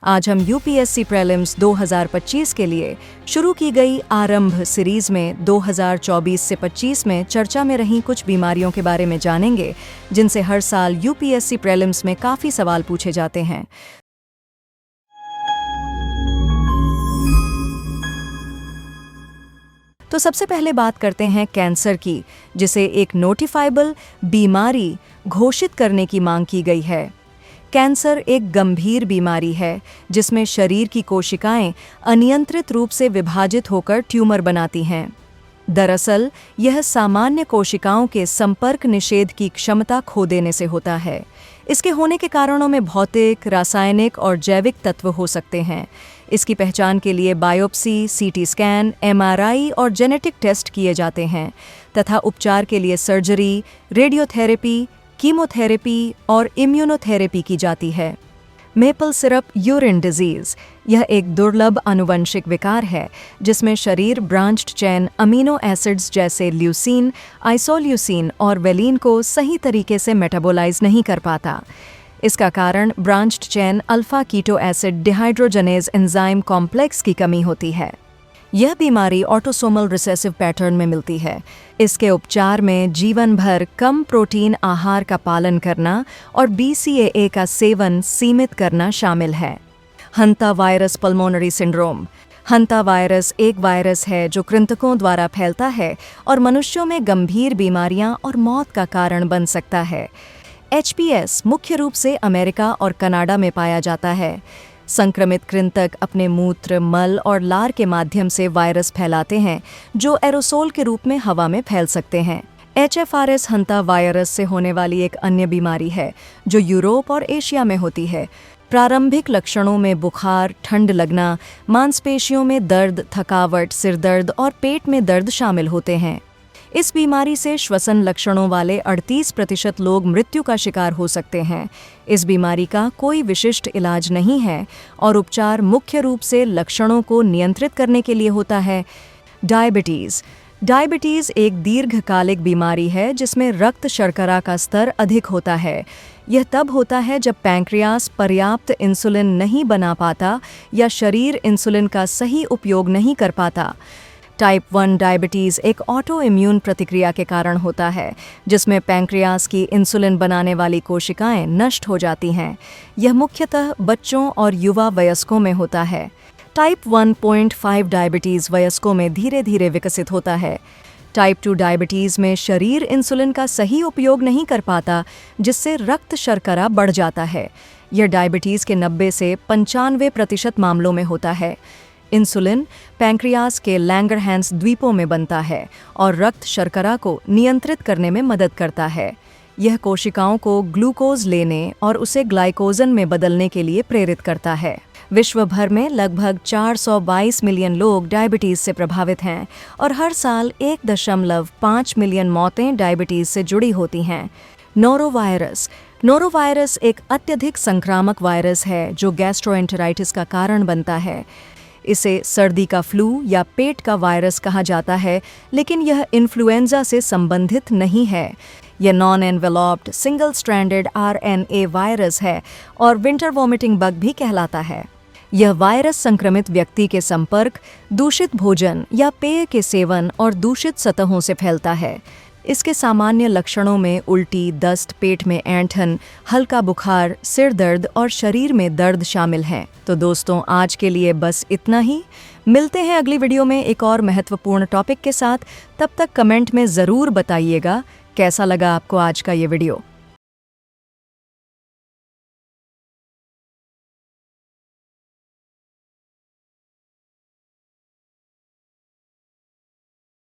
आज हम UPSC prelims 2025 के लिए शुरू की गई आरंभ सीरीज में 2024 से 25 में चर्चा में रही कुछ बीमारियों के बारे में जानेंगे, जिनसे हर साल यूपीएससी प्रीलिम्स में काफ़ी सवाल पूछे जाते हैं। तो सबसे पहले बात करते हैं कैंसर की, जिसे एक नोटिफाइबल बीमारी घोषित करने की मांग की गई है। कैंसर एक गंभीर बीमारी है जिसमें शरीर की कोशिकाएं अनियंत्रित रूप से विभाजित होकर ट्यूमर बनाती हैं। दरअसल यह सामान्य कोशिकाओं के संपर्क निषेध की क्षमता खो देने से होता है। इसके होने के कारणों में भौतिक, रासायनिक और जैविक तत्व हो सकते हैं। इसकी पहचान के लिए बायोप्सी, सीटी स्कैन, एमआरआई और जेनेटिक टेस्ट किए जाते हैं तथा उपचार के लिए सर्जरी, रेडियोथेरेपी, कीमोथेरेपी और इम्यूनोथेरेपी की जाती है। मेपल सिरप यूरिन डिजीज यह एक दुर्लभ आनुवंशिक विकार है जिसमें शरीर ब्रांच्ड चेन अमीनो एसिड्स जैसे ल्यूसीन, आइसोल्यूसीन और वेलिन को सही तरीके से मेटाबोलाइज नहीं कर पाता। इसका कारण branched chain alpha keto acid dehydrogenase enzyme complex की कमी होती है। यह बीमारी ऑटोसोमल रिसेसिव पैटर्न में मिलती है। इसके उपचार में जीवन भर कम प्रोटीन आहार का पालन करना और BCAA का सेवन सीमित करना शामिल है। हंता वायरस पल्मोनरी सिंड्रोम। हंता वायरस एक वायरस है जो कृंतकों द्वारा फैलता है और मनुष्यों में गंभीर बीमारियां और मौत का कारण बन सकता है। HPS मुख्य रूप से अमेरिका और कनाडा में पाया जाता है। संक्रमित कृंतक अपने मूत्र, मल और लार के माध्यम से वायरस फैलाते हैं जो एरोसोल के रूप में हवा में फैल सकते हैं। HFRS हंता वायरस से होने वाली एक अन्य बीमारी है जो यूरोप और एशिया में होती है। प्रारंभिक लक्षणों में बुखार, ठंड लगना, मांसपेशियों में दर्द, थकावट, सिरदर्द और पेट में दर्द शामिल होते हैं। इस बीमारी से श्वसन लक्षणों वाले 38% लोग मृत्यु का शिकार हो सकते हैं। इस बीमारी का कोई विशिष्ट इलाज नहीं है और उपचार मुख्य रूप से लक्षणों को नियंत्रित करने के लिए होता है। डायबिटीज़ एक दीर्घकालिक बीमारी है जिसमें रक्त शर्करा का स्तर अधिक होता है। यह तब होता है जब पैंक्रियास पर्याप्त इंसुलिन नहीं बना पाता या शरीर इंसुलिन का सही उपयोग नहीं कर पाता। टाइप 1 डायबिटीज़ एक ऑटो इम्यून प्रतिक्रिया के कारण होता है जिसमें पैंक्रियास की इंसुलिन बनाने वाली कोशिकाएं नष्ट हो जाती हैं। यह मुख्यतः बच्चों और युवा वयस्कों में होता है। टाइप 1.5 डायबिटीज़ वयस्कों में धीरे धीरे विकसित होता है। टाइप 2 डायबिटीज़ में शरीर इंसुलिन का सही उपयोग नहीं कर पाता जिससे रक्त शर्करा बढ़ जाता है। यह डायबिटीज़ के 90 से 95% मामलों में होता है। इंसुलिन पैंक्रियास के लैंगरहैंस द्वीपों में बनता है और रक्त शर्करा को नियंत्रित करने में मदद करता है। यह कोशिकाओं को ग्लूकोज लेने और उसे ग्लाइकोजन में बदलने के लिए प्रेरित करता है। विश्व भर में लगभग 422 मिलियन लोग डायबिटीज़ से प्रभावित हैं और हर साल 1.5 मिलियन मौतें डायबिटीज़ से जुड़ी होती हैं। नोरोवायरस एक अत्यधिक संक्रामक वायरस है जो गैस्ट्रोएंटेराइटिस का कारण बनता है। इसे सर्दी का फ्लू या पेट का वायरस कहा जाता है, लेकिन यह इन्फ्लुएंजा से संबंधित नहीं है। यह non enveloped single stranded RNA virus है और विंटर वॉमिटिंग बग भी कहलाता है। यह वायरस संक्रमित व्यक्ति के संपर्क, दूषित भोजन या पेय के सेवन और दूषित सतहों से फैलता है। इसके सामान्य लक्षणों में उल्टी, दस्त, पेट में ऐंठन, हल्का बुखार, सिर दर्द और शरीर में दर्द शामिल हैं। तो दोस्तों, आज के लिए बस इतना ही। मिलते हैं अगली वीडियो में एक और महत्वपूर्ण टॉपिक के साथ। तब तक कमेंट में ज़रूर बताइएगा कैसा लगा आपको आज का ये वीडियो।